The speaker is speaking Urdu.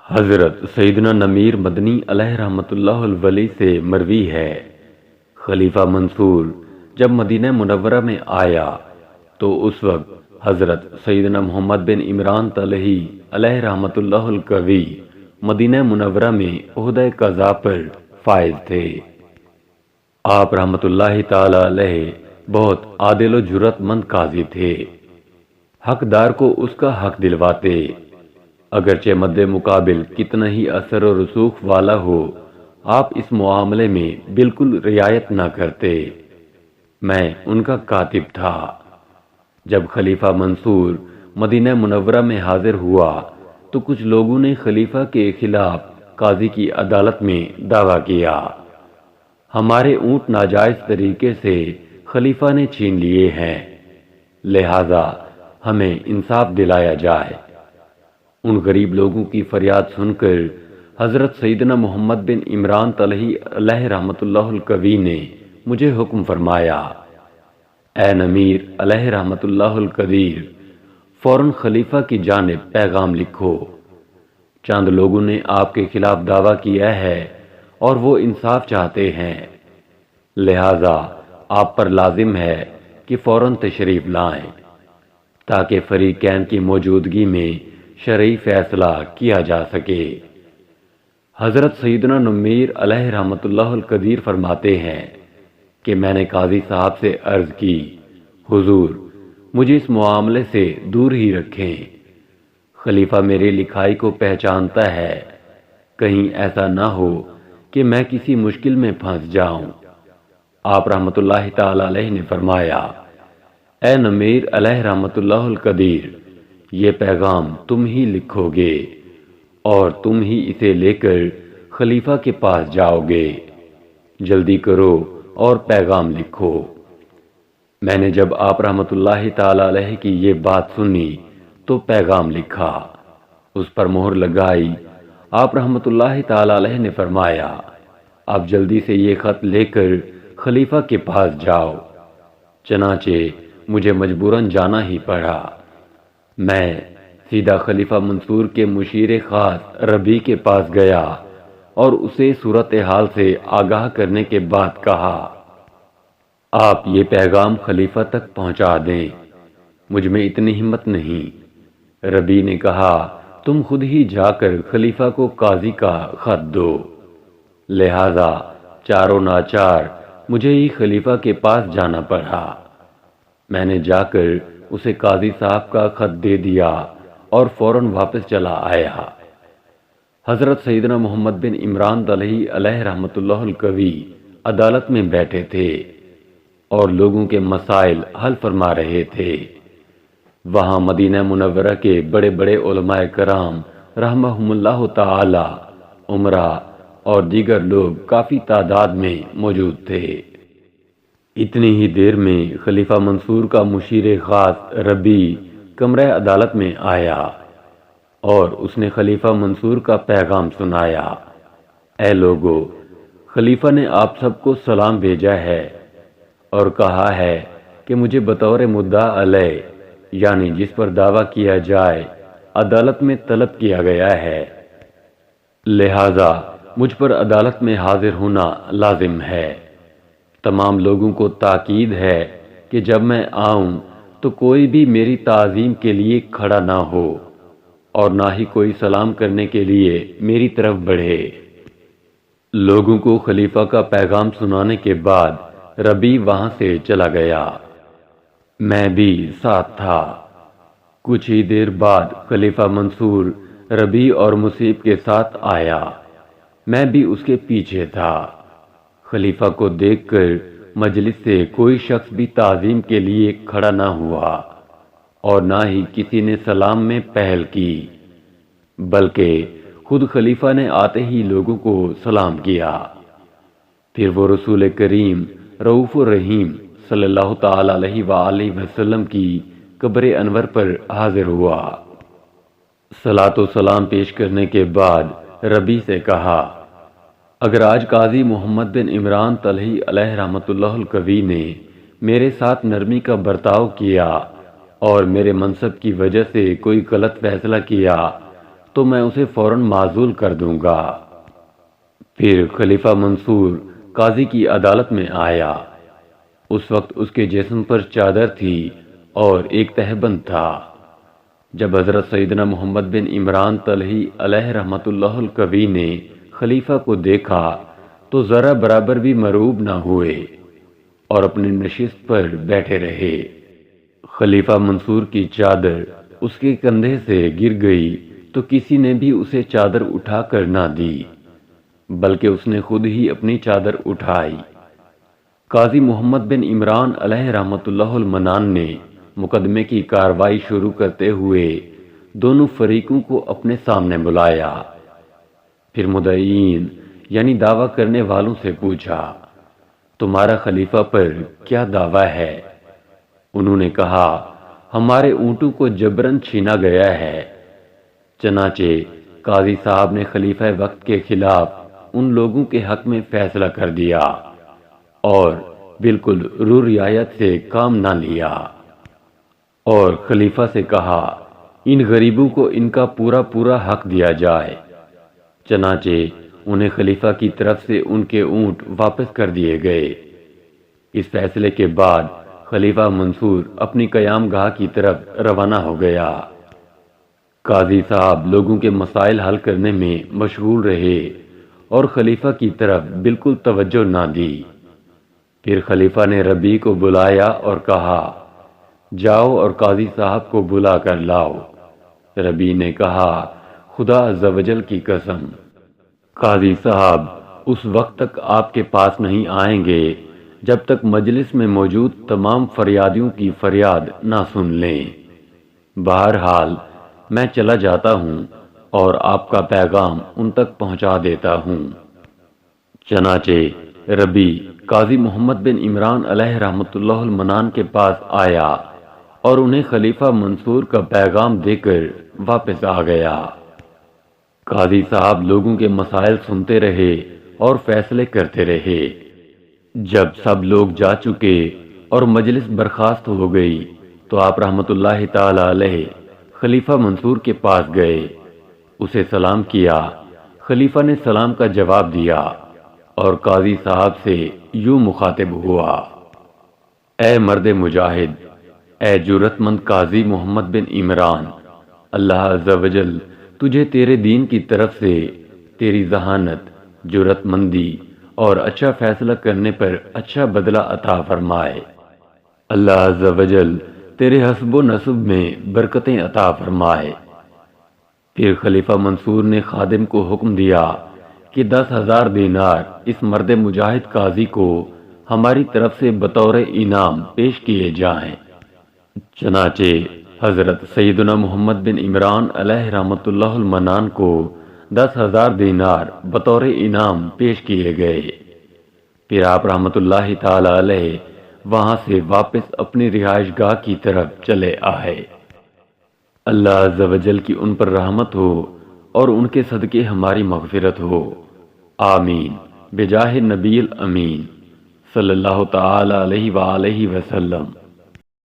حضرت سیدنا نمیر مدنی علیہ رحمۃ اللہ الولی سے مروی ہے، خلیفہ منصور جب مدینہ منورہ میں آیا تو اس وقت حضرت سیدنا محمد بن عمران طلحی علیہ رحمۃ اللہ القوی مدینہ منورہ میں عہدہ قضا پر فائز تھے۔ آپ رحمۃ اللہ تعالی علیہ بہت عادل و جرأت مند قاضی تھے، حقدار کو اس کا حق دلواتے، اگرچہ مد مقابل کتنا ہی اثر و رسوخ والا ہو، آپ اس معاملے میں بالکل رعایت نہ کرتے۔ میں ان کا کاتب تھا۔ جب خلیفہ منصور مدینہ منورہ میں حاضر ہوا تو کچھ لوگوں نے خلیفہ کے خلاف قاضی کی عدالت میں دعویٰ کیا، ہمارے اونٹ ناجائز طریقے سے خلیفہ نے چھین لیے ہیں، لہذا ہمیں انصاف دلایا جائے۔ ان غریب لوگوں کی فریاد سن کر حضرت سیدنا محمد بن عمران طلحی علیہ رحمۃ اللہ القوی نے مجھے حکم فرمایا، اے نمیر علیہ رحمۃ اللہ القدیر، فوراً خلیفہ کی جانب پیغام لکھو۔ چند لوگوں نے آپ کے خلاف دعویٰ کیا ہے اور وہ انصاف چاہتے ہیں، لہذا آپ پر لازم ہے کہ فوراً تشریف لائیں تاکہ فریقین کی موجودگی میں شرعی فیصلہ کیا جا سکے۔ حضرت سیدنا نمیر علیہ رحمۃ اللہ القدیر فرماتے ہیں کہ میں نے قاضی صاحب سے عرض کی، حضور مجھے اس معاملے سے دور ہی رکھیں، خلیفہ میری لکھائی کو پہچانتا ہے، کہیں ایسا نہ ہو کہ میں کسی مشکل میں پھنس جاؤں۔ آپ رحمۃ اللہ تعالی علیہ نے فرمایا، اے نمیر علیہ رحمۃ اللہ القدیر، یہ پیغام تم ہی لکھو گے اور تم ہی اسے لے کر خلیفہ کے پاس جاؤ گے، جلدی کرو اور پیغام لکھو۔ میں نے جب آپ رحمۃ اللہ تعالی علیہ کی یہ بات سنی تو پیغام لکھا، اس پر مہر لگائی۔ آپ رحمۃ اللہ تعالی علیہ نے فرمایا، آپ جلدی سے یہ خط لے کر خلیفہ کے پاس جاؤ۔ چنانچہ مجھے مجبوراً جانا ہی پڑا۔ میں سیدھا خلیفہ منصور کے مشیر خاص ربیع کے پاس گیا اور اسے صورتحال سے آگاہ کرنے کے بعد کہا، آپ یہ پیغام خلیفہ تک پہنچا دیں، مجھ میں اتنی ہمت نہیں۔ ربیع نے کہا، تم خود ہی جا کر خلیفہ کو قاضی کا خط دو۔ لہذا چاروں ناچار مجھے ہی خلیفہ کے پاس جانا پڑا۔ میں نے جا کر اسے قاضی صاحب کا خط دے دیا اور فوراً واپس چلا آیا۔ حضرت سیدنا محمد بن عمران طلحی علیہ رحمۃ اللہ القوی عدالت میں بیٹھے تھے اور لوگوں کے مسائل حل فرما رہے تھے۔ وہاں مدینہ منورہ کے بڑے بڑے علماء کرام رحمہم اللہ تعالی، عمرا اور دیگر لوگ کافی تعداد میں موجود تھے۔ اتنی ہی دیر میں خلیفہ منصور کا مشیر خاص ربیع کمرہ عدالت میں آیا اور اس نے خلیفہ منصور کا پیغام سنایا، اے لوگو، خلیفہ نے آپ سب کو سلام بھیجا ہے اور کہا ہے کہ مجھے بطور مدعا علیہ، یعنی جس پر دعویٰ کیا جائے، عدالت میں طلب کیا گیا ہے، لہذا مجھ پر عدالت میں حاضر ہونا لازم ہے۔ تمام لوگوں کو تاکید ہے کہ جب میں آؤں تو کوئی بھی میری تعظیم کے لیے کھڑا نہ ہو اور نہ ہی کوئی سلام کرنے کے لیے میری طرف بڑھے۔ لوگوں کو خلیفہ کا پیغام سنانے کے بعد ربیع وہاں سے چلا گیا، میں بھی ساتھ تھا۔ کچھ ہی دیر بعد خلیفہ منصور ربیع اور مصیب کے ساتھ آیا، میں بھی اس کے پیچھے تھا۔ خلیفہ کو دیکھ کر مجلس سے کوئی شخص بھی تعظیم کے لیے کھڑا نہ ہوا اور نہ ہی کسی نے سلام میں پہل کی، بلکہ خود خلیفہ نے آتے ہی لوگوں کو سلام کیا۔ پھر وہ رسول کریم رؤوف الرحیم صلی اللہ تعالی علیہ وآلہ وسلم کی قبر انور پر حاضر ہوا۔ صلاۃ و سلام پیش کرنے کے بعد ربیع سے کہا، اگر آج قاضی محمد بن عمران طلحی علیہ رحمۃ اللہ القوی نے میرے ساتھ نرمی کا برتاؤ کیا اور میرے منصب کی وجہ سے کوئی غلط فیصلہ کیا تو میں اسے فوراً معزول کر دوں گا۔ پھر خلیفہ منصور قاضی کی عدالت میں آیا۔ اس وقت اس کے جسم پر چادر تھی اور ایک تہبند تھا۔ جب حضرت سیدنا محمد بن عمران طلحی علیہ رحمۃ اللہ القوی نے خلیفہ کو دیکھا تو ذرا برابر بھی مرعوب نہ ہوئے اور اپنی نشست پر بیٹھے رہے۔ خلیفہ منصور کی چادر اس کے کندھے سے گر گئی تو کسی نے بھی اسے چادر اٹھا کر نہ دی، بلکہ اس نے خود ہی اپنی چادر اٹھائی۔ قاضی محمد بن عمران علیہ رحمۃ اللہ المنان نے مقدمے کی کارروائی شروع کرتے ہوئے دونوں فریقوں کو اپنے سامنے بلایا۔ پھر مدعیین یعنی دعویٰ کرنے والوں سے پوچھا، تمہارا خلیفہ پر کیا دعویٰ ہے؟ انہوں نے کہا، ہمارے اونٹوں کو جبراً چھینا گیا ہے۔ چنانچہ قاضی صاحب نے خلیفہ وقت کے خلاف ان لوگوں کے حق میں فیصلہ کر دیا اور بالکل رو رعایت سے کام نہ لیا، اور خلیفہ سے کہا ان غریبوں کو ان کا پورا پورا حق دیا جائے۔ چنانچہ انہیں خلیفہ کی طرف سے ان کے اونٹ واپس کر دیے گئے۔ اس فیصلے کے بعد خلیفہ منصور اپنی قیام گاہ کی طرف روانہ ہو گیا۔ قاضی صاحب لوگوں کے مسائل حل کرنے میں مشغول رہے اور خلیفہ کی طرف بالکل توجہ نہ دی۔ پھر خلیفہ نے ربیع کو بلایا اور کہا، جاؤ اور قاضی صاحب کو بلا کر لاؤ۔ ربیع نے کہا، خدا عز و جل کی قسم، قاضی صاحب اس وقت تک آپ کے پاس نہیں آئیں گے جب تک مجلس میں موجود تمام فریادیوں کی فریاد نہ سن لیں۔ بہرحال میں چلا جاتا ہوں اور آپ کا پیغام ان تک پہنچا دیتا ہوں۔ چنانچہ ربیع قاضی محمد بن عمران علیہ رحمۃ اللہ المنان کے پاس آیا اور انہیں خلیفہ منصور کا پیغام دے کر واپس آ گیا۔ قاضی صاحب لوگوں کے مسائل سنتے رہے اور فیصلے کرتے رہے۔ جب سب لوگ جا چکے اور مجلس برخاست ہو گئی تو آپ رحمۃ اللہ تعالی علیہ خلیفہ منصور کے پاس گئے، اسے سلام کیا۔ خلیفہ نے سلام کا جواب دیا اور قاضی صاحب سے یوں مخاطب ہوا، اے مرد مجاہد، اے جرأت مند قاضی محمد بن عمران، اللہ عز و جل تجھے تیرے دین کی طرف سے تیری ذہانت، جرأت مندی اور اچھا فیصلہ کرنے پر اچھا بدلہ عطا فرمائے۔ اللہ عز و جل تیرے حسب و نسب میں برکتیں عطا فرمائے۔ پھر خلیفہ منصور نے خادم کو حکم دیا کہ 10,000 دینار اس مرد مجاہد قاضی کو ہماری طرف سے بطور انعام پیش کیے جائیں۔ چنانچہ حضرت سیدنا محمد بن عمران علیہ رحمۃ اللہ المنان کو 10,000 دینار بطور انعام پیش کیے گئے۔ پھر آپ رحمۃ اللہ تعالی علیہ وہاں سے واپس اپنی رہائش گاہ کی طرف چلے آئے۔ اللہ عز و جل کی ان پر رحمت ہو اور ان کے صدقے ہماری مغفرت ہو، آمین، بجاہ نبی الامین صلی اللہ تعالی علیہ وآلہ وسلم۔